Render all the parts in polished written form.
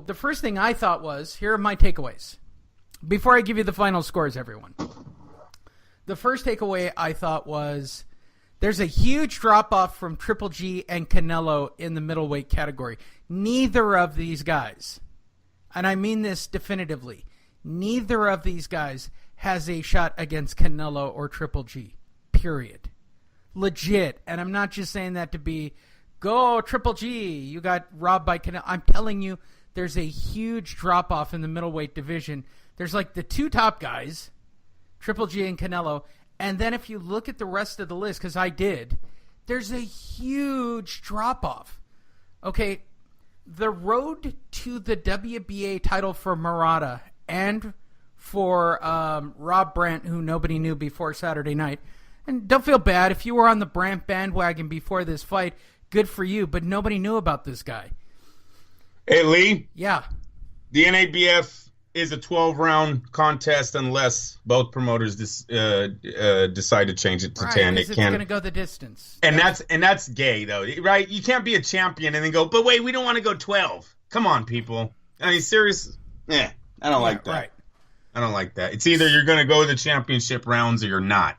The first thing I thought was, here are my takeaways. Before I give you the final scores, everyone. The first takeaway I thought was, there's a huge drop-off from Triple G and Canelo in the middleweight category. Neither of these guys, and I mean this definitively, neither of these guys has a shot against Canelo or Triple G. Period. Legit. And I'm not just saying that to be, go Triple G, you got robbed by Canelo. I'm telling you, there's a huge drop-off in the middleweight division. There's like the two top guys, Triple G and Canelo, and then if you look at the rest of the list, because I did, there's a huge drop-off. Okay, the road to the WBA title for Murata and for Rob Brant, who nobody knew before Saturday night, and don't feel bad, if you were on the Brant bandwagon before this fight, good for you, but nobody knew about this guy. Hey, Lee. Yeah. The NABF is a 12-round contest unless both promoters decide to change it to 10. It's going to go the distance. And that's gay, though, right? You can't be a champion and then go, but wait, we don't want to go 12. Come on, people. I mean, serious? I don't like that. Right. I don't like that. It's either you're going to go the championship rounds or you're not.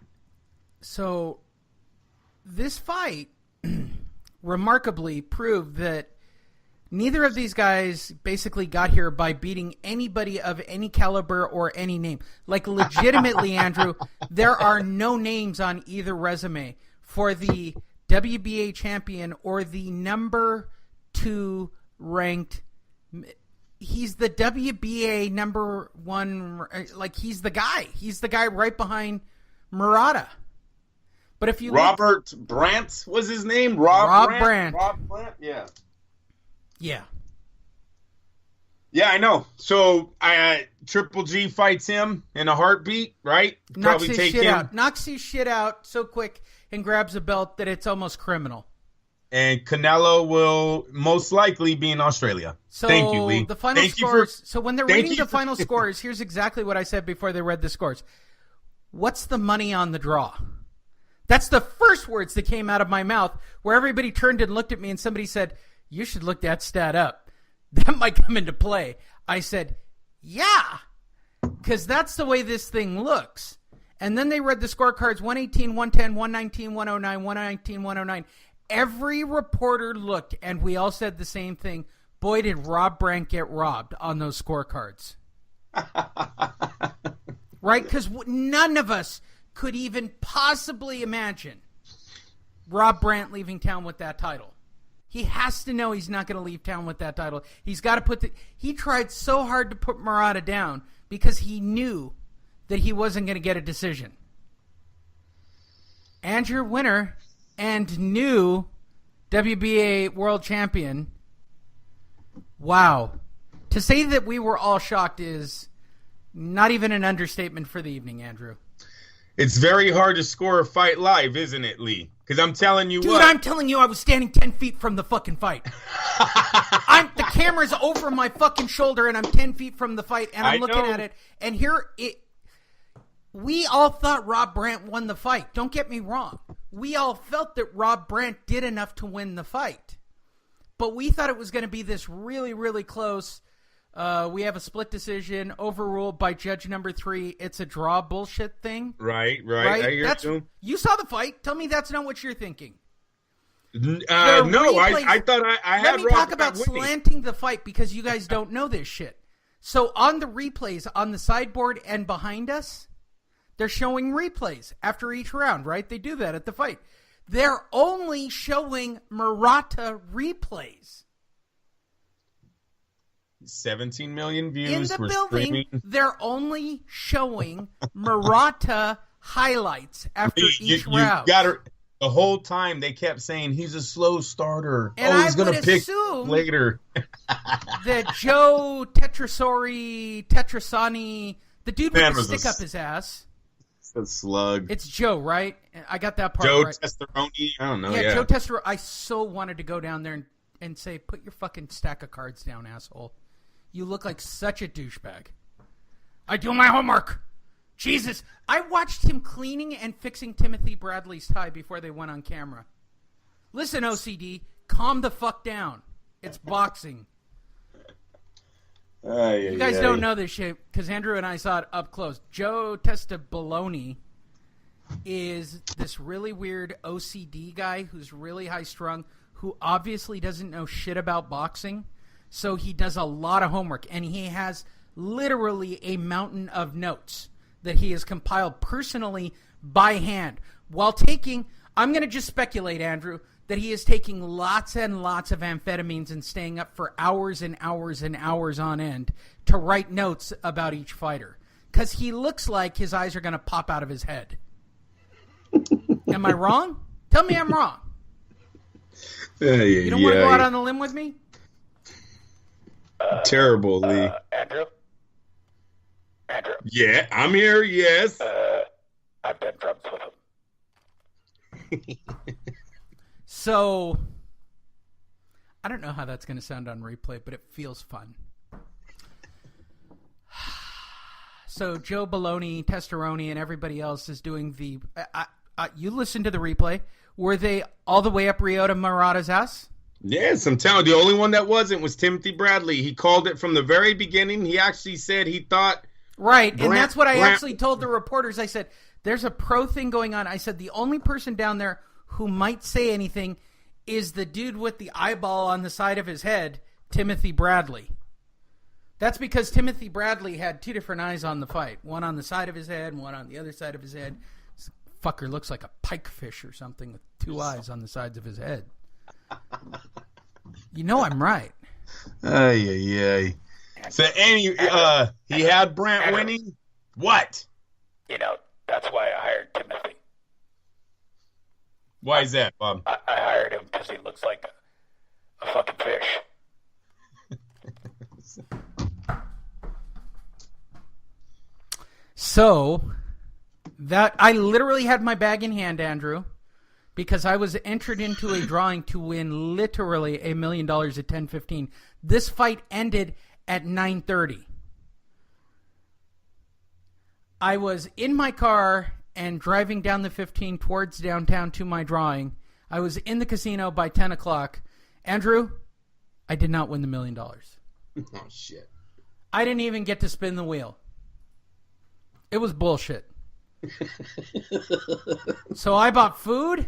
So this fight remarkably proved that neither of these guys basically got here by beating anybody of any caliber or any name. Like, legitimately, Andrew, there are no names on either resume for the WBA champion or the number 2 ranked. He's the WBA number 1. Like, he's the guy. He's the guy right behind Murata. But if you Robert Brant was his name? Rob Brant. Rob Brant, yeah. Yeah. Yeah, I know. So Triple G fights him in a heartbeat, right? Knocks his shit out so quick and grabs a belt that it's almost criminal. And Canelo will most likely be in Australia. So thank you, Lee. The final scores. So when they're reading the final scores, here's exactly what I said before they read the scores. What's the money on the draw? That's the first words that came out of my mouth, where everybody turned and looked at me and somebody said, you should look that stat up. That might come into play. I said, yeah, because that's the way this thing looks. And then they read the scorecards, 118, 110, 119, 109, 119, 109. Every reporter looked, and we all said the same thing. Boy, did Rob Brant get robbed on those scorecards. Right? Because none of us could even possibly imagine Rob Brant leaving town with that title. He has to know he's not going to leave town with that title. He's got to he tried so hard to put Murata down because he knew that he wasn't going to get a decision. And your winner and new WBA world champion. Wow. To say that we were all shocked is not even an understatement for the evening, Andrew. It's very hard to score a fight live, isn't it, Lee? Because I'm telling you Dude, I'm telling you, I was standing 10 feet from the fucking fight. The camera's over my fucking shoulder, and I'm 10 feet from the fight, and I'm looking at it. And we all thought Rob Brant won the fight. Don't get me wrong. We all felt that Rob Brant did enough to win the fight. But we thought it was going to be this really, really close. We have a split decision overruled by judge number 3. It's a draw bullshit thing. Right. I hear you. You saw the fight. Tell me that's not what you're thinking. No, I thought I had. Let me talk about slanting the fight because you guys don't know this shit. So on the replays on the sideboard and behind us, they're showing replays after each round, right? They do that at the fight. They're only showing Murata replays. 17 million views. In the building, they're only showing Murata highlights after each round. The whole time they kept saying he's a slow starter. And he's going to pick later. That Joe Tetrasani, the dude with the stick up his ass. It's a slug. It's Joe, right? I got that part Joe right. Testosterone. I don't know. Yeah, Joe Testosterone. I so wanted to go down there and say, put your fucking stack of cards down, asshole. You look like such a douchebag. I do my homework. Jesus. I watched him cleaning and fixing Timothy Bradley's tie before they went on camera. Listen, OCD, calm the fuck down. It's boxing. You guys don't know this shit because Andrew and I saw it up close. Joe Testaboloni is this really weird OCD guy who's really high-strung, who obviously doesn't know shit about boxing. So he does a lot of homework, and he has literally a mountain of notes that he has compiled personally by hand while taking, I'm going to just speculate, Andrew, that he is taking lots and lots of amphetamines and staying up for hours and hours and hours on end to write notes about each fighter. Because he looks like his eyes are going to pop out of his head. Am I wrong? Tell me I'm wrong. You don't want to go out on the limb with me? Terrible, Lee. Andrew? Yeah, I'm here, yes. I've done drugs with him. So, I don't know how that's going to sound on replay, but it feels fun. So, Joe Baloney, Testaroni, and everybody else is doing the... you listened to the replay. Were they all the way up Ryota Murata's ass? Yes, I'm telling you, the only one that wasn't was Timothy Bradley. He called it from the very beginning. He actually said he thought... Right, and that's what I actually told the reporters. I said, there's a pro thing going on. I said, the only person down there who might say anything is the dude with the eyeball on the side of his head, Timothy Bradley. That's because Timothy Bradley had two different eyes on the fight. One on the side of his head and one on the other side of his head. This fucker looks like a pikefish or something with two eyes on the sides of his head. You know I'm right. Ay. So, he had Brant winning? What? That's why I hired Timothy. Why is that, Bob? I hired him because he looks like a fucking fish. So, that I literally had my bag in hand, Andrew, because I was entered into a drawing to win literally $1 million at 10:15. This fight ended at 9:30. I was in my car and driving down the 15 towards downtown to my drawing. I was in the casino by 10 o'clock. Andrew, I did not win the $1 million. Oh, shit. I didn't even get to spin the wheel. It was bullshit. So I bought food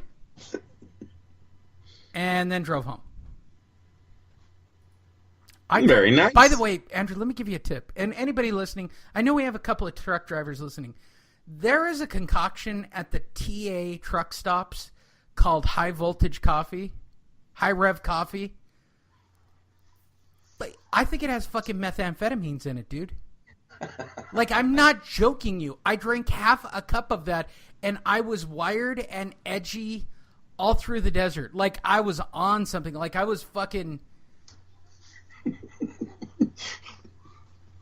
and then drove home. Very nice. By the way, Andrew, let me give you a tip. And anybody listening, I know we have a couple of truck drivers listening. There is a concoction at the TA truck stops called high voltage coffee, high rev coffee. Like, I think it has fucking methamphetamines in it, dude. Like, I'm not joking you. I drank half a cup of that, and I was wired and edgy all through the desert. Like, I was on something. Like, I was fucking...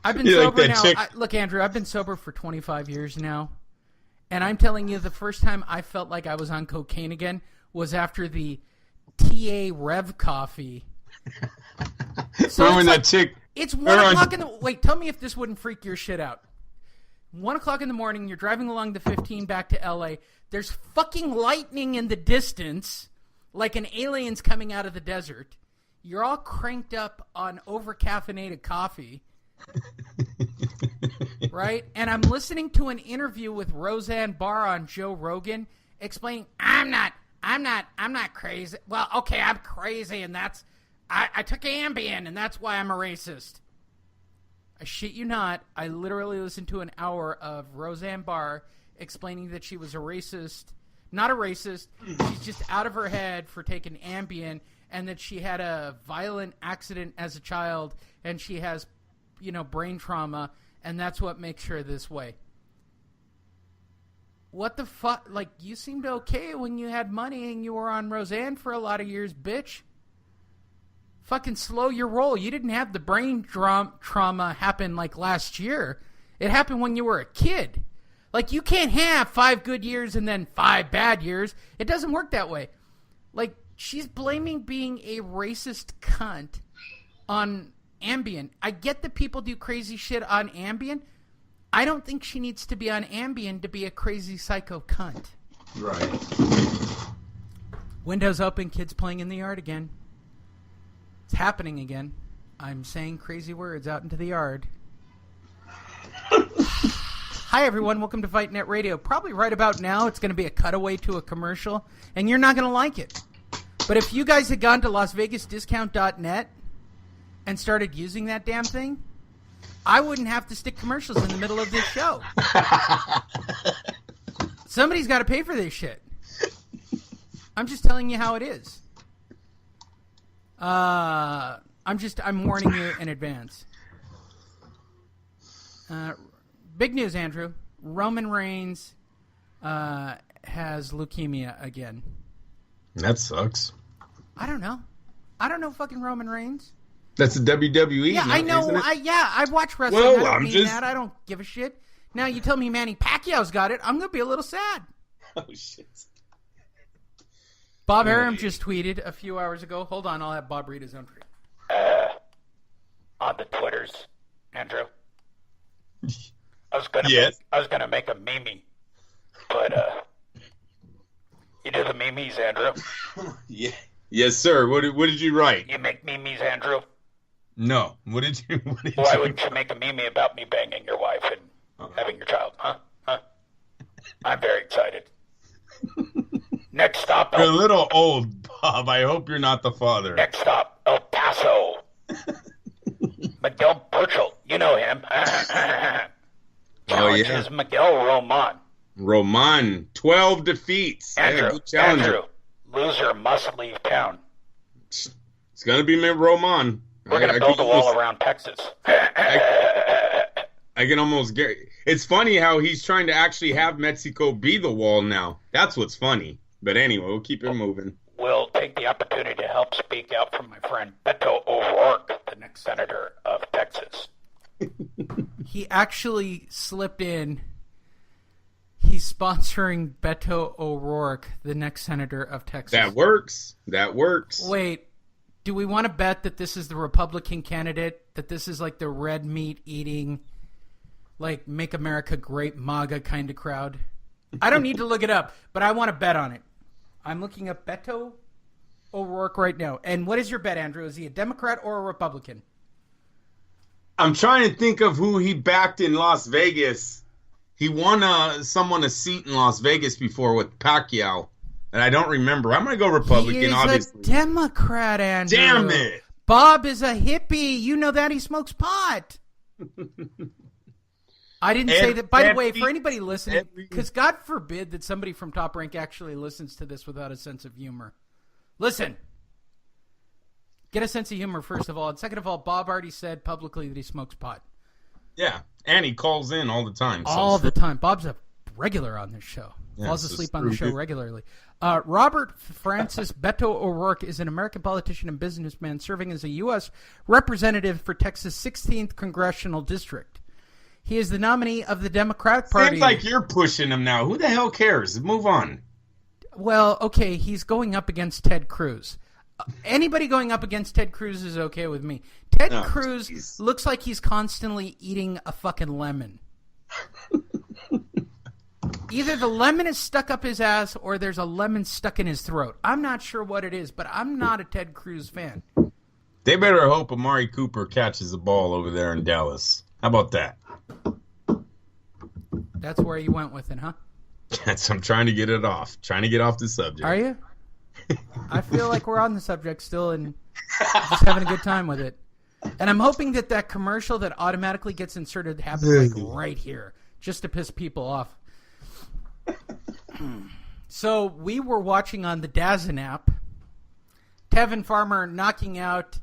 I've been sober now. Look, Andrew, I've been sober for 25 years now. And I'm telling you, the first time I felt like I was on cocaine again was after the TA Rev coffee. So remember that chick... It's 1 o'clock in the... Wait, tell me if this wouldn't freak your shit out. 1 o'clock in the morning, you're driving along the 15 back to L.A. There's fucking lightning in the distance, like an alien's coming out of the desert. You're all cranked up on over-caffeinated coffee. Right? And I'm listening to an interview with Roseanne Barr on Joe Rogan explaining, I'm not crazy. Well, okay, I'm crazy, and that's... I took Ambien, and that's why I'm a racist. I shit you not. I literally listened to an hour of Roseanne Barr explaining that she was a racist. Not a racist. She's just out of her head for taking Ambien, and that she had a violent accident as a child, and she has, brain trauma, and that's what makes her this way. What the fuck? Like, you seemed okay when you had money and you were on Roseanne for a lot of years, bitch. Fucking slow your roll. You didn't have the brain trauma happen like last year. It happened when you were a kid. Like, you can't have 5 good years and then 5 bad years. It doesn't work that way. Like, she's blaming being a racist cunt on Ambien. I get that people do crazy shit on Ambien. I don't think she needs to be on Ambien to be a crazy psycho cunt. Right. Windows open, kids playing in the yard again. It's happening again. I'm saying crazy words out into the yard. Hi, everyone. Welcome to Fight Net Radio. Probably right about now, it's going to be a cutaway to a commercial, and you're not going to like it. But if you guys had gone to LasVegasDiscount.net and started using that damn thing, I wouldn't have to stick commercials in the middle of this show. Somebody's got to pay for this shit. I'm just telling you how it is. I'm warning you in advance. Big news, Andrew. Roman Reigns has leukemia again. That sucks. I don't know fucking Roman Reigns. That's the WWE. Yeah, I know. I watch wrestling. Well, I don't mean that. I don't give a shit. Now you tell me Manny Pacquiao's got it, I'm going to be a little sad. Oh, shit. Bob Arum just tweeted a few hours ago. Hold on, I'll have Bob read his own tweet. On the Twitters, Andrew. I was gonna make a meme, but you do the memes, Andrew. Yeah. Yes, sir. What did you write? You make memes, Andrew. No. What did you? Why wouldn't you make a meme about me banging your wife and having your child? Huh? I'm very excited. Next stop. You're a little old, Bob. I hope you're not the father. Next stop, El Paso. Miguel Burchell. You know him. Challenges Miguel Roman. Roman, 12 defeats. Andrew, loser must leave town. It's going to be Roman. We're going to build a wall around Texas. I can almost get... It's funny how he's trying to actually have Mexico be the wall now. That's what's funny. But anyway, we'll keep it moving. We'll take the opportunity to help speak out for my friend Beto O'Rourke, the next senator of Texas. He actually slipped in. He's sponsoring Beto O'Rourke, the next senator of Texas. That works. Wait, do we want to bet that this is the Republican candidate? That this is like the red meat eating, like Make America Great MAGA kind of crowd? I don't need to look it up, but I want to bet on it. I'm looking up Beto O'Rourke right now. And what is your bet, Andrew? Is he a Democrat or a Republican? I'm trying to think of who he backed in Las Vegas. He won someone a seat in Las Vegas before with Pacquiao, and I don't remember. I'm going to go Republican, he is obviously. A Democrat, Andrew. Damn it. Bob is a hippie. You know that. He smokes pot. I didn't say that. By the way, for anybody listening, because God forbid that somebody from Top Rank actually listens to this without a sense of humor. Listen. Get a sense of humor, first of all. And second of all, Bob already said publicly that he smokes pot. Yeah, and he calls in all the time. All the time. Bob's a regular on this show. Falls asleep on the show regularly. Robert Francis Beto O'Rourke is an American politician and businessman serving as a U.S. representative for Texas' 16th Congressional District. He is the nominee of the Democratic Party. Seems like you're pushing him now. Who the hell cares? Move on. Well, okay, he's going up against Ted Cruz. Anybody going up against Ted Cruz is okay with me. Ted Cruz looks like he's constantly eating a fucking lemon. Either the lemon is stuck up his ass or there's a lemon stuck in his throat. I'm not sure what it is, but I'm not a Ted Cruz fan. They better hope Amari Cooper catches the ball over there in Dallas. How about that? That's where you went with it, huh? I'm trying to get it off. Trying to get off the subject. Are you? I feel like we're on the subject still and just having a good time with it. And I'm hoping that commercial that automatically gets inserted happens like right here, just to piss people off. So we were watching on the DAZN app, Tevin Farmer knocking out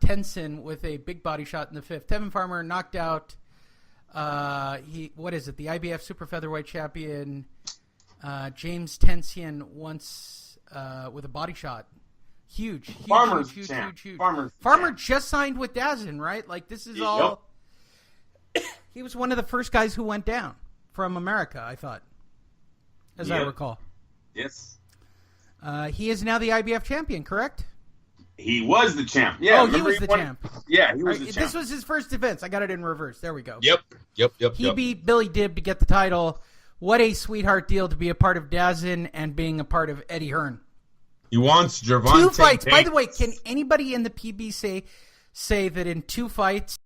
Tennyson with a big body shot in the fifth. Tevin Farmer knocked out the IBF super featherweight champion James Tennyson once with a body shot. Huge. Farmer just signed with DAZN, right? Like this is all. He was one of the first guys who went down from America, I thought, as I recall. Yes. He is now the IBF champion, correct? He was the champ. Yeah. Oh, he was the champ. Yeah, he was the champ. This was his first defense. I got it in reverse. There we go. Yep. He beat Billy Dibb to get the title. What a sweetheart deal to be a part of DAZN and being a part of Eddie Hearn. He wants Gervonta 2 fights. By the way, can anybody in the PB say say that in 2 fights